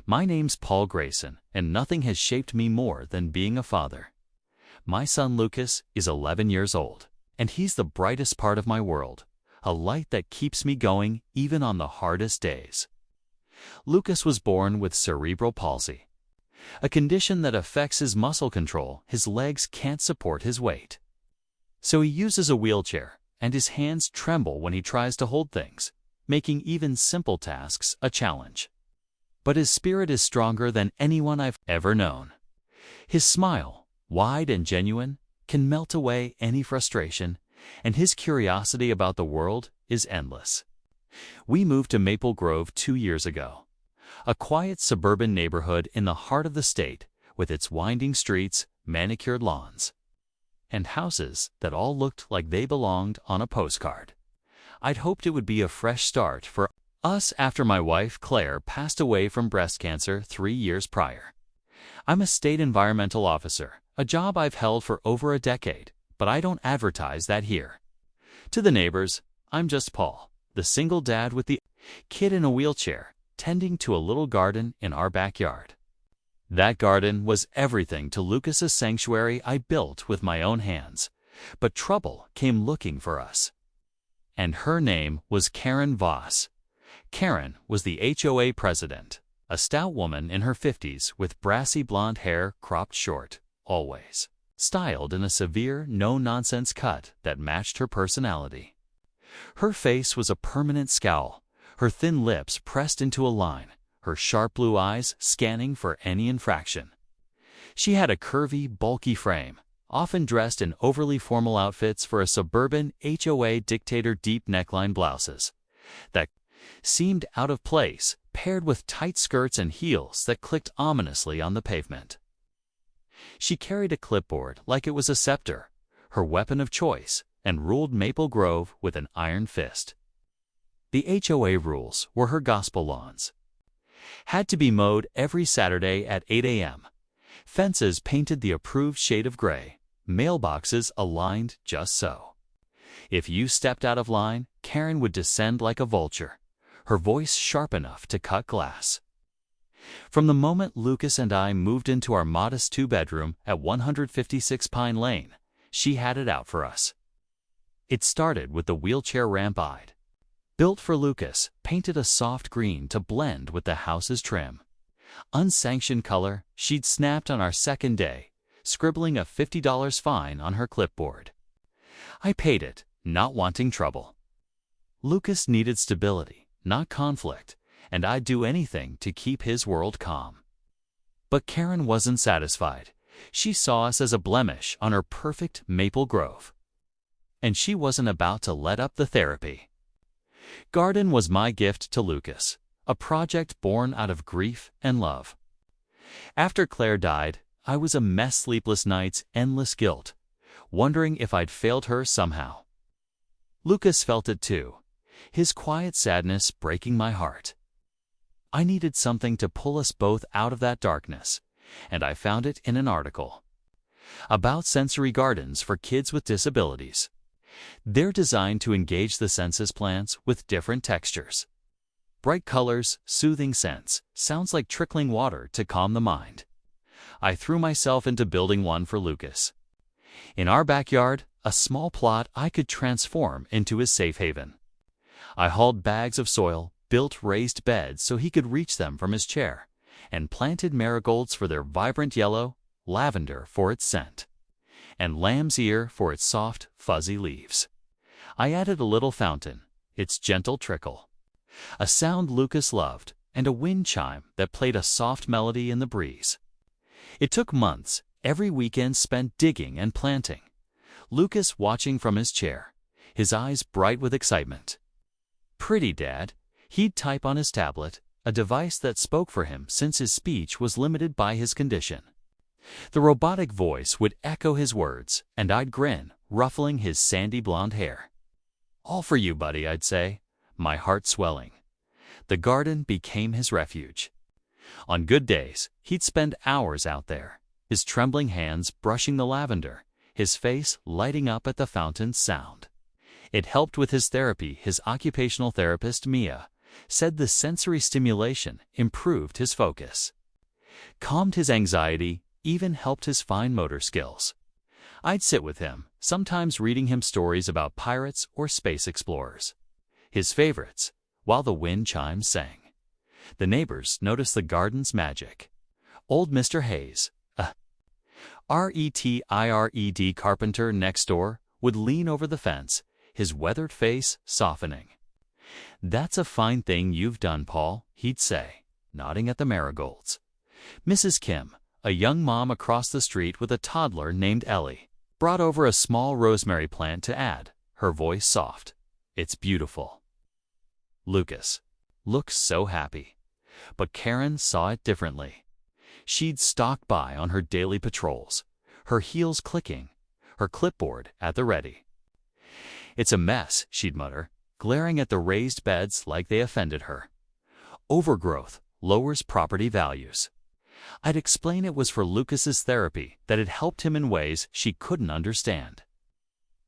My name's Paul Grayson, and nothing has shaped me more than being a father. My son Lucas is 11 years old, and he's the brightest part of my world, a light that keeps me going even on the hardest days. Lucas was born with cerebral palsy, a condition that affects his muscle control. His legs can't support his weight. So he uses a wheelchair, and his hands tremble when he tries to hold things, making even simple tasks a challenge. But his spirit is stronger than anyone I've ever known. His smile, wide and genuine, can melt away any frustration, and his curiosity about the world is endless. We moved to Maple Grove 2 years ago, a quiet suburban neighborhood in the heart of the state with its winding streets, manicured lawns, and houses that all looked like they belonged on a postcard. I'd hoped it would be a fresh start for us after my wife, Claire, passed away from breast cancer 3 years prior. I'm a state environmental officer, a job I've held for over a decade, but I don't advertise that here. To the neighbors, I'm just Paul, the single dad with the kid in a wheelchair, tending to a little garden in our backyard. That garden was everything to Lucas's sanctuary I built with my own hands, but trouble came looking for us. And her name was Karen Voss. Karen was the HOA president, a stout woman in her 50s with brassy blonde hair cropped short, always styled in a severe, no-nonsense cut that matched her personality. Her face was a permanent scowl, her thin lips pressed into a line, her sharp blue eyes scanning for any infraction. She had a curvy, bulky frame, often dressed in overly formal outfits for a suburban HOA dictator, deep neckline blouses that seemed out of place, paired with tight skirts and heels that clicked ominously on the pavement. She carried a clipboard like it was a scepter, her weapon of choice, and ruled Maple Grove with an iron fist. The HOA rules were her gospel lawns. Had to be mowed every Saturday at 8 a.m. Fences painted the approved shade of gray, mailboxes aligned just so. If you stepped out of line, Karen would descend like a vulture, her voice sharp enough to cut glass. From the moment Lucas and I moved into our modest 2-bedroom at 156 Pine Lane, she had it out for us. It started with the wheelchair ramp I'd built for Lucas, painted a soft green to blend with the house's trim. Unsanctioned color she'd snapped on our second day, scribbling a $50 fine on her clipboard. I paid it, not wanting trouble. Lucas needed stability, not conflict, and I'd do anything to keep his world calm. But Karen wasn't satisfied. She saw us as a blemish on her perfect Maple Grove. And she wasn't about to let up the therapy. Garden was my gift to Lucas, a project born out of grief and love. After Claire died, I was a mess, sleepless nights, endless guilt, wondering if I'd failed her somehow. Lucas felt it too, his quiet sadness breaking my heart. I needed something to pull us both out of that darkness, and I found it in an article about sensory gardens for kids with disabilities. They're designed to engage the senses plants with different textures. Bright colors, soothing scents, sounds like trickling water to calm the mind. I threw myself into building one for Lucas. In our backyard, a small plot I could transform into his safe haven. I hauled bags of soil, built raised beds so he could reach them from his chair, and planted marigolds for their vibrant yellow, lavender for its scent, and lamb's ear for its soft, fuzzy leaves. I added a little fountain, its gentle trickle, a sound Lucas loved, and a wind chime that played a soft melody in the breeze. It took months, every weekend spent digging and planting, Lucas watching from his chair, his eyes bright with excitement. "Pretty, Dad," he'd type on his tablet, a device that spoke for him since his speech was limited by his condition. The robotic voice would echo his words, and I'd grin, ruffling his sandy blonde hair. "All for you, buddy," I'd say, my heart swelling. The garden became his refuge. On good days, he'd spend hours out there, his trembling hands brushing the lavender, his face lighting up at the fountain's sound. It helped with his therapy. His occupational therapist, Mia, Said the sensory stimulation improved his focus, calmed his anxiety, even helped his fine motor skills. I'd sit with him, sometimes reading him stories about pirates or space explorers. His favorites, while the wind chimes sang. The neighbors noticed the garden's magic. Old Mr. Hayes, a retired carpenter next door, would lean over the fence, his weathered face softening. "That's a fine thing you've done, Paul," he'd say, nodding at the marigolds. Mrs. Kim, a young mom across the street with a toddler named Ellie, brought over a small rosemary plant to add, her voice soft. "It's beautiful." Lucas looked so happy. But Karen saw it differently. She'd stalk by on her daily patrols, her heels clicking, her clipboard at the ready. "It's a mess," she'd mutter, glaring at the raised beds like they offended her. "Overgrowth lowers property values." I'd explain it was for Lucas's therapy, that it helped him in ways she couldn't understand.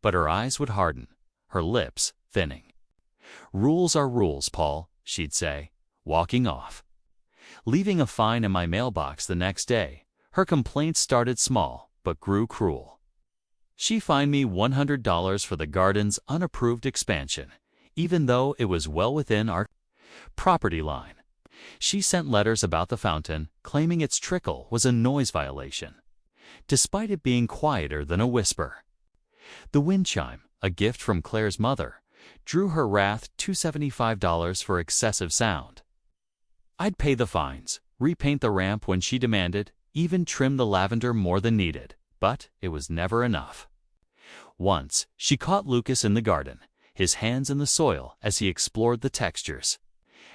But her eyes would harden, her lips thinning. "Rules are rules, Paul," she'd say, walking off. Leaving a fine in my mailbox the next day, her complaints started small but grew cruel. She fined me $100 for the garden's unapproved expansion, even though it was well within our property line. She sent letters about the fountain, claiming its trickle was a noise violation, despite it being quieter than a whisper. The wind chime, a gift from Claire's mother, drew her wrath $275 for excessive sound. I'd pay the fines, repaint the ramp when she demanded, even trim the lavender more than needed, but it was never enough. Once, she caught Lucas in the garden, his hands in the soil as he explored the textures.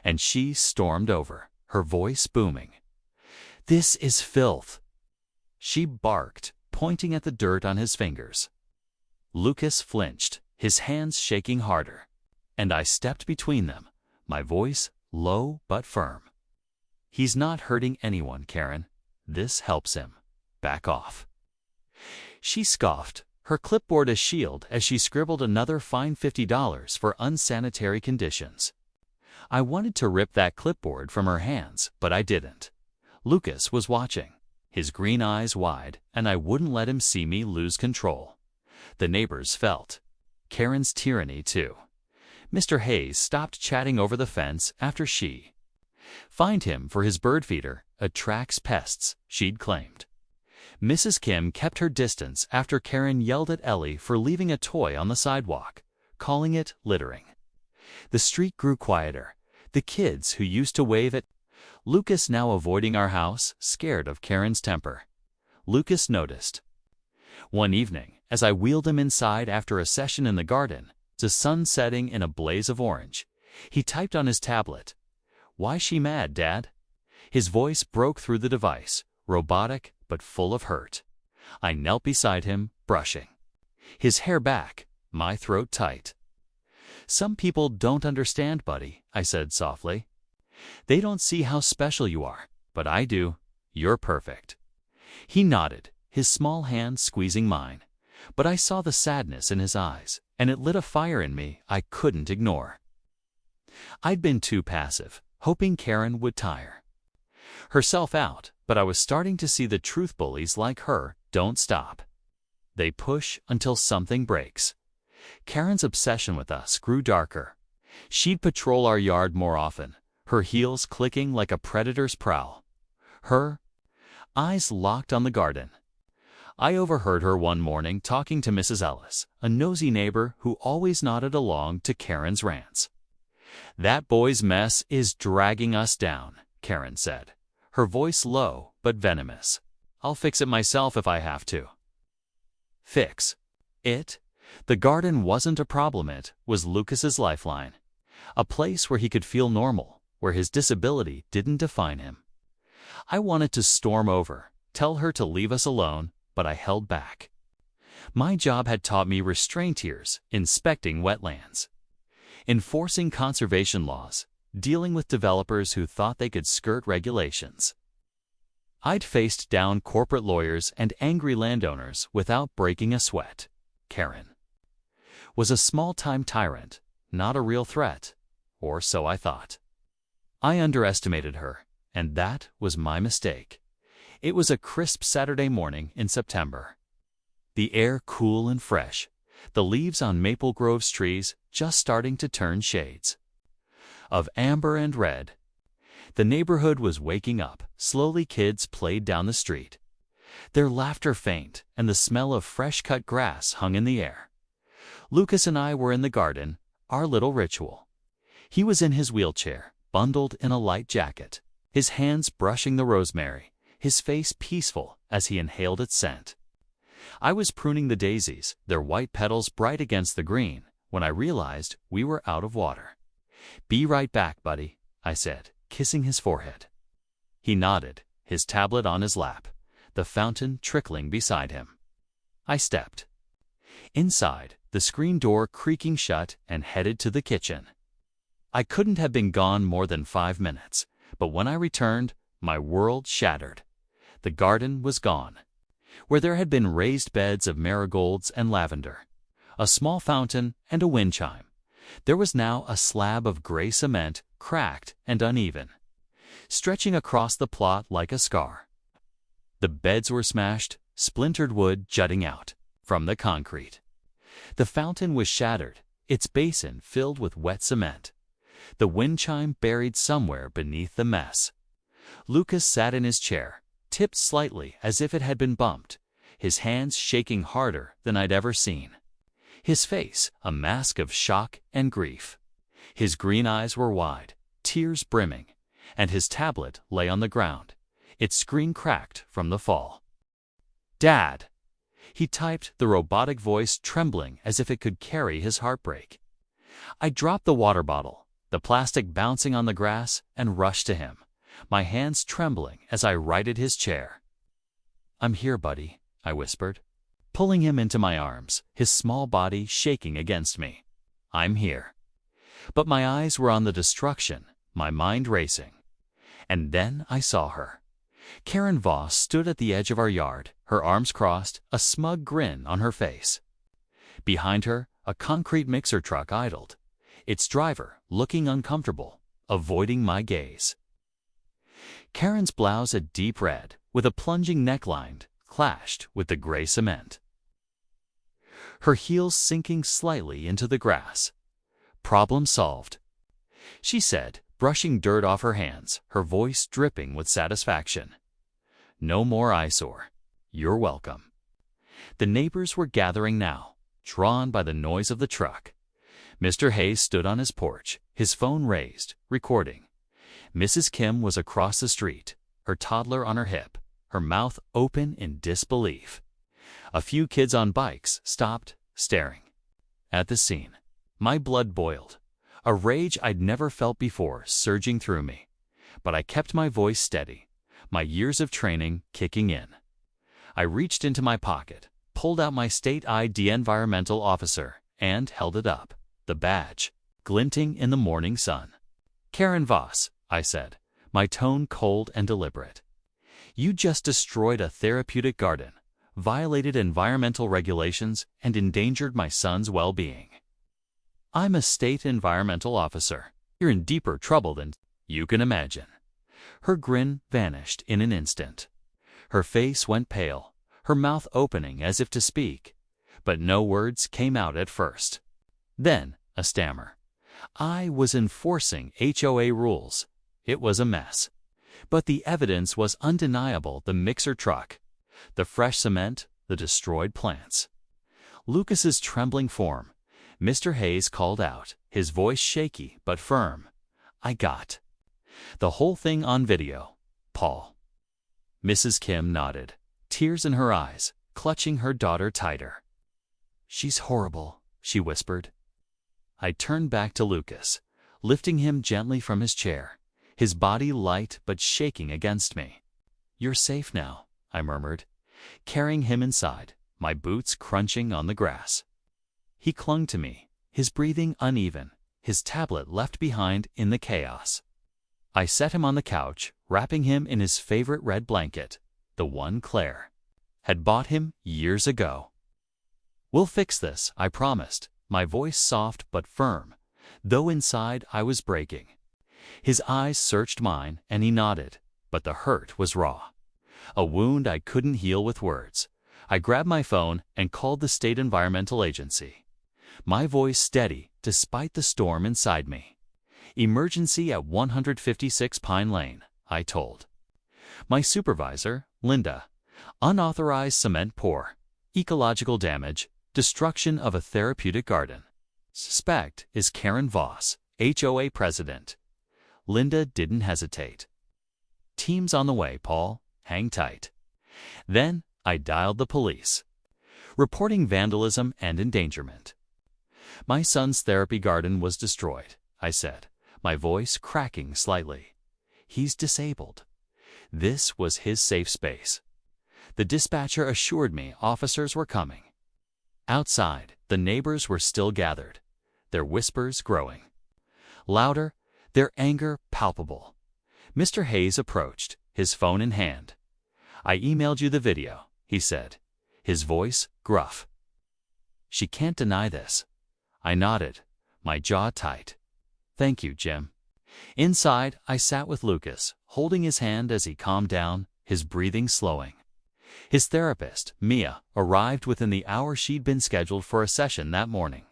And she stormed over, her voice booming. "This is filth!" She barked, pointing at the dirt on his fingers. Lucas flinched, his hands shaking harder, and I stepped between them, my voice low but firm. "He's not hurting anyone, Karen. This helps him. Back off." She scoffed, her clipboard a shield as she scribbled another fine $50 for unsanitary conditions. I wanted to rip that clipboard from her hands, but I didn't. Lucas was watching, his green eyes wide, and I wouldn't let him see me lose control. The neighbors felt Karen's tyranny, too. Mr. Hayes stopped chatting over the fence after she fined him for his bird feeder, attracts pests, she'd claimed. Mrs. Kim kept her distance after Karen yelled at Ellie for leaving a toy on the sidewalk, calling it littering. The street grew quieter. The kids who used to wave at Lucas now avoiding our house, scared of Karen's temper. Lucas noticed. One evening, as I wheeled him inside after a session in the garden, the sun setting in a blaze of orange, he typed on his tablet, "Why she mad, Dad?" His voice broke through the device, robotic but full of hurt. I knelt beside him, brushing his hair back, my throat tight. "Some people don't understand, buddy," I said softly. "They don't see how special you are, but I do. You're perfect." He nodded, his small hand squeezing mine, but I saw the sadness in his eyes, and it lit a fire in me I couldn't ignore. I'd been too passive, hoping Karen would tire herself out, but I was starting to see the truth bullies like her don't stop. They push until something breaks. Karen's obsession with us grew darker. She'd patrol our yard more often, her heels clicking like a predator's prowl. Her eyes locked on the garden. I overheard her one morning talking to Mrs. Ellis, a nosy neighbor who always nodded along to Karen's rants. "That boy's mess is dragging us down," Karen said, her voice low but venomous. "I'll fix it myself if I have to." Fix it? The garden wasn't a problem, it was Lucas's lifeline. A place where he could feel normal, where his disability didn't define him. I wanted to storm over, tell her to leave us alone, but I held back. My job had taught me restraint tiers, inspecting wetlands, enforcing conservation laws, dealing with developers who thought they could skirt regulations. I'd faced down corporate lawyers and angry landowners without breaking a sweat. Karen was a small-time tyrant, not a real threat, or so I thought. I underestimated her, and that was my mistake. It was a crisp Saturday morning in September. The air cool and fresh, the leaves on Maple Grove's trees just starting to turn shades of amber and red. The neighborhood was waking up. Slowly kids played down the street, their laughter faint, and the smell of fresh-cut grass hung in the air. Lucas and I were in the garden, our little ritual. He was in his wheelchair, bundled in a light jacket, his hands brushing the rosemary, his face peaceful as he inhaled its scent. I was pruning the daisies, their white petals bright against the green, when I realized we were out of water. "Be right back, buddy," I said, kissing his forehead. He nodded, his tablet on his lap, the fountain trickling beside him. I stepped inside, the screen door creaking shut, and headed to the kitchen. I couldn't have been gone more than 5 minutes, but when I returned, my world shattered. The garden was gone. Where there had been raised beds of marigolds and lavender, a small fountain and a wind chime, there was now a slab of gray cement, cracked and uneven, stretching across the plot like a scar. The beds were smashed, splintered wood jutting out from the concrete. The fountain was shattered, its basin filled with wet cement, the wind chime buried somewhere beneath the mess. Lucas sat in his chair, tipped slightly as if it had been bumped, his hands shaking harder than I'd ever seen. His face a mask of shock and grief. His green eyes were wide, tears brimming, and his tablet lay on the ground, its screen cracked from the fall. "Dad!" He typed, the robotic voice trembling as if it could carry his heartbreak. I dropped the water bottle, the plastic bouncing on the grass, and rushed to him, my hands trembling as I righted his chair. "I'm here, buddy," I whispered, pulling him into my arms, his small body shaking against me. "I'm here." But my eyes were on the destruction, my mind racing. And then I saw her. Karen Voss stood at the edge of our yard, her arms crossed, a smug grin on her face. Behind her, a concrete mixer truck idled, its driver looking uncomfortable, avoiding my gaze. Karen's blouse, a deep red, with a plunging neckline, clashed with the gray cement, her heels sinking slightly into the grass. "Problem solved," she said, brushing dirt off her hands, her voice dripping with satisfaction. "No more eyesore. You're welcome." The neighbors were gathering now, drawn by the noise of the truck. Mr. Hayes stood on his porch, his phone raised, recording. Mrs. Kim was across the street, her toddler on her hip, her mouth open in disbelief. A few kids on bikes stopped, staring at the scene. My blood boiled, a rage I'd never felt before surging through me. But I kept my voice steady, my years of training kicking in. I reached into my pocket, pulled out my state ID environmental officer, and held it up, the badge glinting in the morning sun. "Karen Voss," I said, my tone cold and deliberate. "You just destroyed a therapeutic garden, violated environmental regulations, and endangered my son's well-being. I'm a state environmental officer. You're in deeper trouble than you can imagine." Her grin vanished in an instant. Her face went pale, her mouth opening as if to speak, but no words came out at first. Then a stammer. "I was enforcing HOA rules. It was a mess. But the evidence was undeniable: the mixer truck, the fresh cement, the destroyed plants." Lucas's trembling form. Mr. Hayes called out, his voice shaky but firm. "I got the whole thing on video, Paul." Mrs. Kim nodded, tears in her eyes, clutching her daughter tighter. "She's horrible," she whispered. I turned back to Lucas, lifting him gently from his chair, his body light but shaking against me. "You're safe now," I murmured, carrying him inside, my boots crunching on the grass. He clung to me, his breathing uneven, his tablet left behind in the chaos. I set him on the couch, wrapping him in his favorite red blanket, the one Claire had bought him years ago. "We'll fix this," I promised, my voice soft but firm, though inside I was breaking. His eyes searched mine, and he nodded, but the hurt was raw. A wound I couldn't heal with words. I grabbed my phone and called the state environmental agency. My voice steady despite the storm inside me. "Emergency at 156 Pine Lane," I told. My supervisor, Linda. "Unauthorized cement pour. Ecological damage. Destruction of a therapeutic garden. Suspect is Karen Voss, HOA president." Linda didn't hesitate. "Team's on the way, Paul. Hang tight." Then I dialed the police. Reporting vandalism and endangerment. "My son's therapy garden was destroyed," I said, my voice cracking slightly. "He's disabled." This was his safe space. The dispatcher assured me officers were coming. Outside, the neighbors were still gathered, their whispers growing. Louder, their anger palpable. Mr. Hayes approached, his phone in hand. "I emailed you the video," he said, his voice gruff. "She can't deny this." I nodded, my jaw tight. "Thank you, Jim." Inside, I sat with Lucas, holding his hand as he calmed down, his breathing slowing. His therapist, Mia, arrived within the hour she'd been scheduled for a session that morning.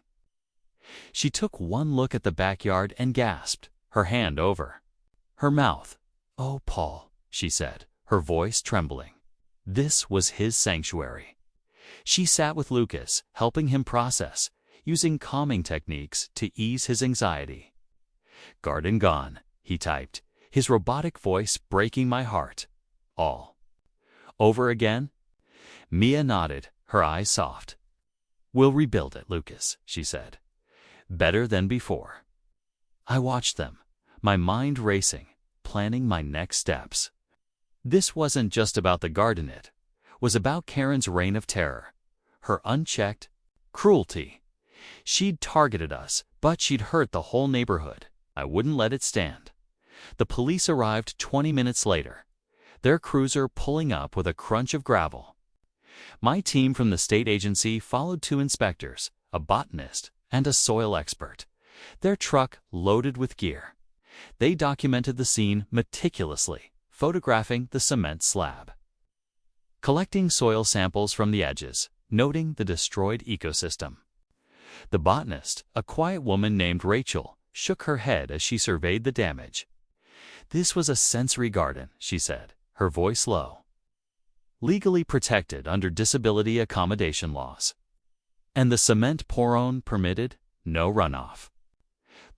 She took one look at the backyard and gasped, her hand over her mouth. "Oh, Paul," she said, her voice trembling. This was his sanctuary. She sat with Lucas, helping him process, using calming techniques to ease his anxiety. "Garden gone," he typed, his robotic voice breaking my heart. "All over again?" Mia nodded, her eyes soft. "We'll rebuild it, Lucas," she said. "Better than before." I watched them, my mind racing, planning my next steps. This wasn't just about the garden, it was about Karen's reign of terror, her unchecked cruelty. She'd targeted us, but she'd hurt the whole neighborhood. I wouldn't let it stand. The police arrived 20 minutes later, their cruiser pulling up with a crunch of gravel. My team from the state agency followed 2 inspectors, a botanist and a soil expert, their truck loaded with gear. They documented the scene meticulously, photographing the cement slab, collecting soil samples from the edges, noting the destroyed ecosystem. The botanist, a quiet woman named Rachel, shook her head as she surveyed the damage. "This was a sensory garden," she said, her voice low. "Legally protected under disability accommodation laws. And the cement pour-on permitted, no runoff.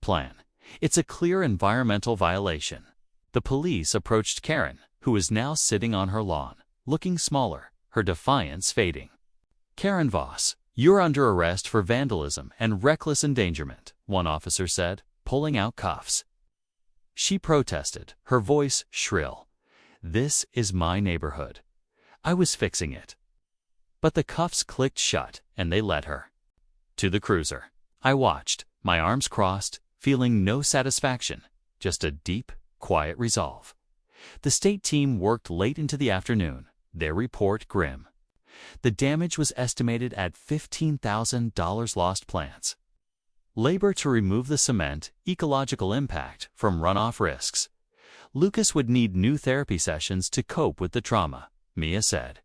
Plan. It's a clear environmental violation." The police approached Karen, who was now sitting on her lawn, looking smaller, her defiance fading. "Karen Voss, you're under arrest for vandalism and reckless endangerment," one officer said, pulling out cuffs. She protested, her voice shrill. "This is my neighborhood. I was fixing it." But the cuffs clicked shut, and they led her to the cruiser. I watched, my arms crossed, feeling no satisfaction, just a deep, quiet resolve. The state team worked late into the afternoon, their report grim. The damage was estimated at $15,000 lost plants. Labor to remove the cement, ecological impact from runoff risks. Lucas would need new therapy sessions to cope with the trauma, Mia said.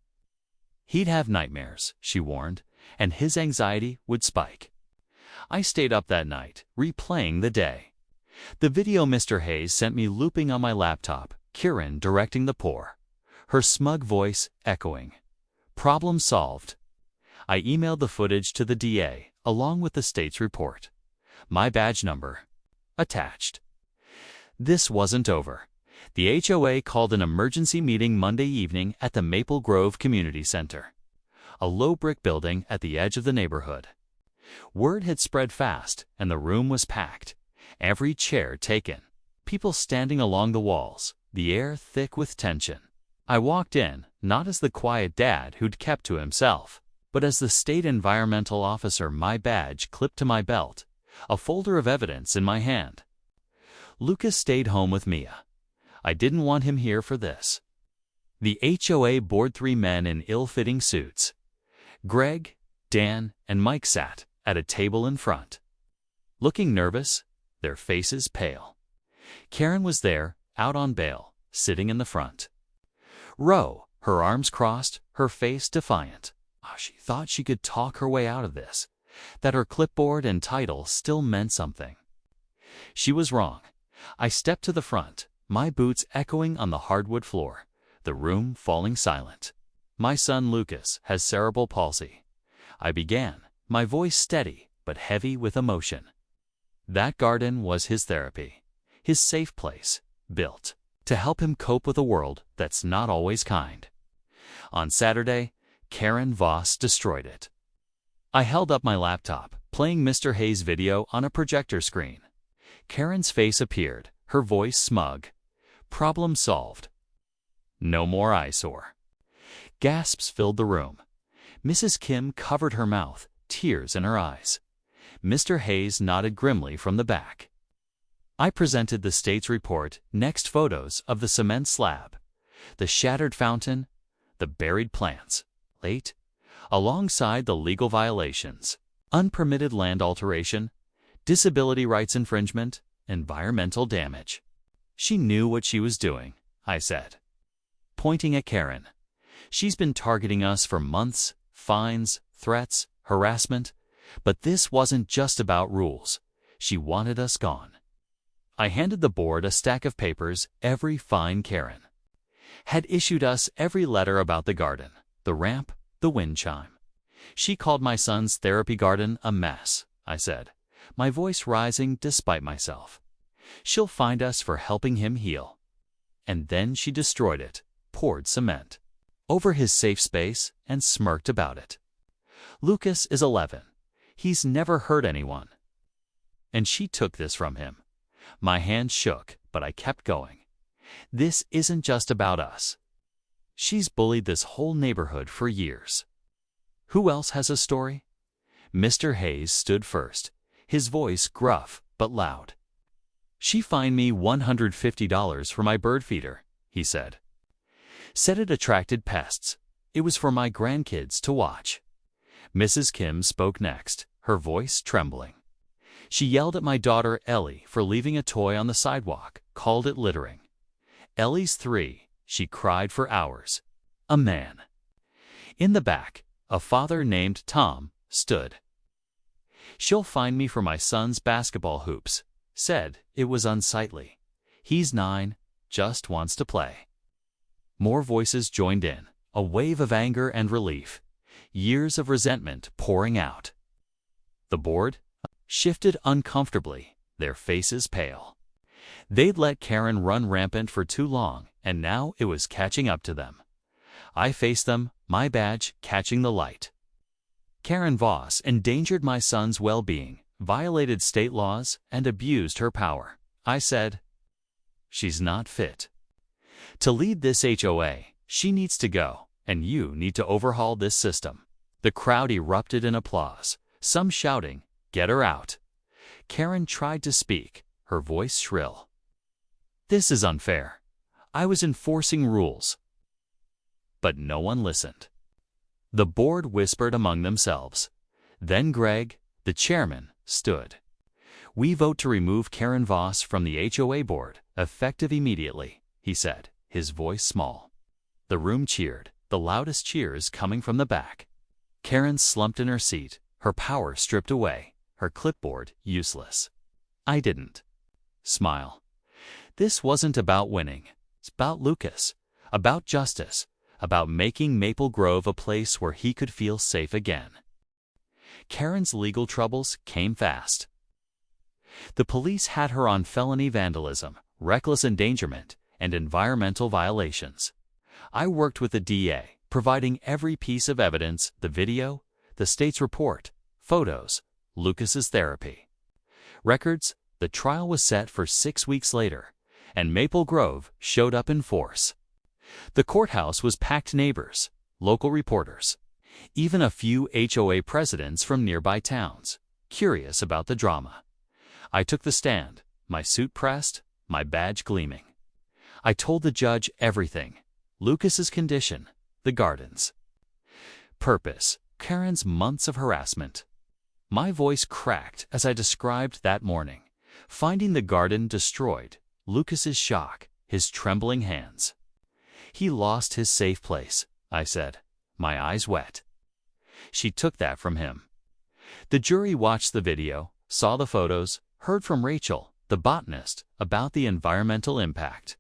He'd have nightmares, she warned, and his anxiety would spike. I stayed up that night, replaying the day. The video Mr. Hayes sent me looping on my laptop, Karen directing the pour, her smug voice echoing. Problem solved. I emailed the footage to the DA, along with the state's report. My badge number attached. This wasn't over. The HOA called an emergency meeting Monday evening at the Maple Grove Community Center, a low brick building at the edge of the neighborhood. Word had spread fast, and the room was packed, every chair taken, people standing along the walls, the air thick with tension. I walked in, not as the quiet dad who'd kept to himself, but as the state environmental officer, my badge clipped to my belt, a folder of evidence in my hand. Lucas stayed home with Mia. I didn't want him here for this. The HOA board 3 men in ill-fitting suits. Greg, Dan, and Mike sat at a table in front, looking nervous, their faces pale. Karen was there, out on bail, sitting in the front row, her arms crossed, her face defiant. She thought she could talk her way out of this, that her clipboard and title still meant something. She was wrong. I stepped to the front, my boots echoing on the hardwood floor, the room falling silent. My son Lucas has cerebral palsy. I began, my voice steady but heavy with emotion. That garden was his therapy, his safe place, built to help him cope with a world that's not always kind. On Saturday, Karen Voss destroyed it. I held up my laptop, playing Mr. Hayes' video on a projector screen. Karen's face appeared, her voice smug. Problem solved. No more eyesore. Gasps filled the room. Mrs. Kim covered her mouth, tears in her eyes. Mr. Hayes nodded grimly from the back. I presented the state's report, next photos of the cement slab, the shattered fountain, the buried plants, late, alongside the legal violations, unpermitted land alteration, disability rights infringement, environmental damage. She knew what she was doing, I said, pointing at Karen. She's been targeting us for months, fines, threats, harassment, but this wasn't just about rules. She wanted us gone. I handed the board a stack of papers every fine Karen had issued us, every letter about the garden, the ramp, the wind chime. She called my son's therapy garden a mess, I said, my voice rising despite myself. She'll find us for helping him heal. And then she destroyed it, poured cement over his safe space, and smirked about it. Lucas is 11. He's never hurt anyone. And she took this from him. My hand shook, but I kept going. This isn't just about us. She's bullied this whole neighborhood for years. Who else has a story? Mr. Hayes stood first, his voice gruff but loud. She fined me $150 for my bird feeder, he said. Said it attracted pests. It was for my grandkids to watch. Mrs. Kim spoke next, her voice trembling. She yelled at my daughter Ellie for leaving a toy on the sidewalk, called it littering. Ellie's 3, she cried for hours. A man. In the back, a father named Tom stood. She'll find me for my son's basketball hoops. Said it was unsightly. He's 9, just wants to play. More voices joined in, a wave of anger and relief, years of resentment pouring out. The board shifted uncomfortably, their faces pale. They'd let Karen run rampant for too long, and now it was catching up to them. I faced them, my badge catching the light. Karen Voss endangered my son's well-being, violated state laws, and abused her power. I said, she's not fit to lead this HOA. She needs to go, and you need to overhaul this system. The crowd erupted in applause, some shouting, "Get her out." Karen tried to speak, her voice shrill. This is unfair. I was enforcing rules. But no one listened. The board whispered among themselves. Then Greg, the chairman, stood. We vote to remove Karen Voss from the HOA board, effective immediately, he said, his voice small. The room cheered, the loudest cheers coming from the back. Karen slumped in her seat, her power stripped away, her clipboard useless. I didn't smile. This wasn't about winning. It's about Lucas, about justice, about making Maple Grove a place where he could feel safe again. Karen's legal troubles came fast. The police had her on felony vandalism, reckless endangerment, and environmental violations. I worked with the DA, providing every piece of evidence, the video, the state's report, photos, Lucas's therapy. Records. The trial was set for 6 weeks later, and Maple Grove showed up in force. The courthouse was packed, neighbors, local reporters, even a few HOA presidents from nearby towns, curious about the drama. I took the stand, my suit pressed, my badge gleaming. I told the judge everything: Lucas's condition, the gardens, purpose, Karen's months of harassment. My voice cracked as I described that morning, finding the garden destroyed, Lucas's shock, his trembling hands. "He lost his safe place," I said, my eyes wet. "She took that from him." The jury watched the video, saw the photos, heard from Rachel, the botanist, about the environmental impact.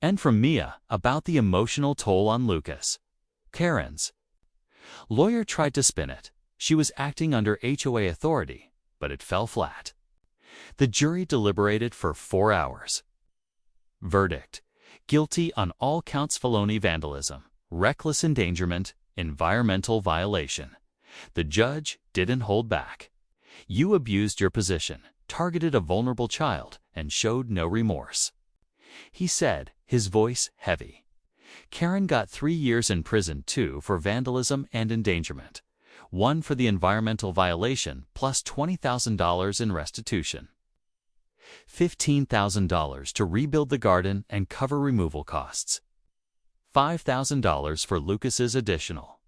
And from Mia about the emotional toll on Lucas. Karen's lawyer tried to spin it. She was acting under HOA authority, but it fell flat. The jury deliberated for 4 hours. Verdict: guilty on all counts: felony vandalism, reckless endangerment, environmental violation. The judge didn't hold back. "You abused your position, targeted a vulnerable child, and showed no remorse," he said, his voice heavy. Karen got 3 years in prison, 2 for vandalism and endangerment, 1 for the environmental violation, plus $20,000 in restitution. $15,000 to rebuild the garden and cover removal costs. $5,000 for Lucas's additional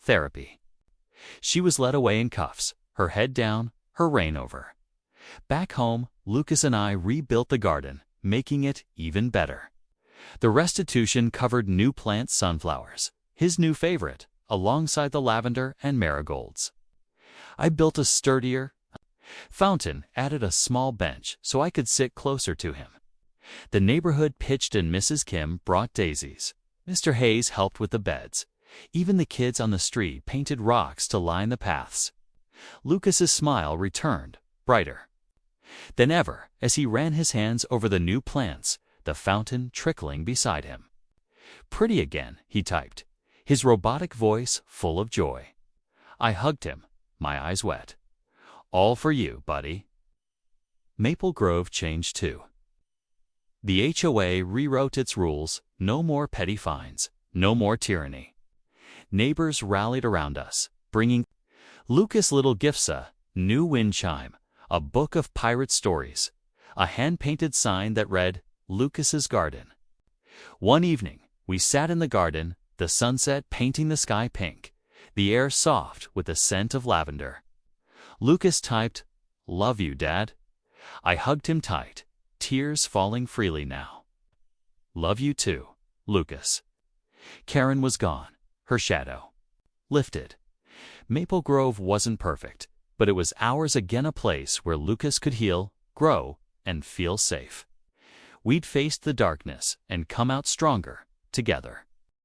therapy. She was led away in cuffs, her head down, her reign over. Back home, Lucas and I rebuilt the garden, making it even better. The restitution covered new plant sunflowers, his new favorite, alongside the lavender and marigolds. I built a sturdier fountain, added a small bench so I could sit closer to him. The neighborhood pitched and Mrs. Kim brought daisies. Mr. Hayes helped with the beds. Even the kids on the street painted rocks to line the paths. Lucas's smile returned, brighter than ever, as he ran his hands over the new plants, the fountain trickling beside him. "Pretty again," he typed, his robotic voice full of joy. I hugged him, my eyes wet. "All for you, buddy." Maple Grove changed too. The HOA rewrote its rules: no more petty fines, no more tyranny. Neighbors rallied around us, bringing Lucas little gifts: a new wind chime, a book of pirate stories, a hand-painted sign that read, "Lucas's Garden." One evening, we sat in the garden, the sunset painting the sky pink, the air soft with the scent of lavender. Lucas typed, "Love you, Dad." I hugged him tight, tears falling freely now. "Love you too, Lucas." Karen was gone, her shadow lifted. Maple Grove wasn't perfect, but it was ours again, a place where Lucas could heal, grow, and feel safe. We'd faced the darkness and come out stronger together.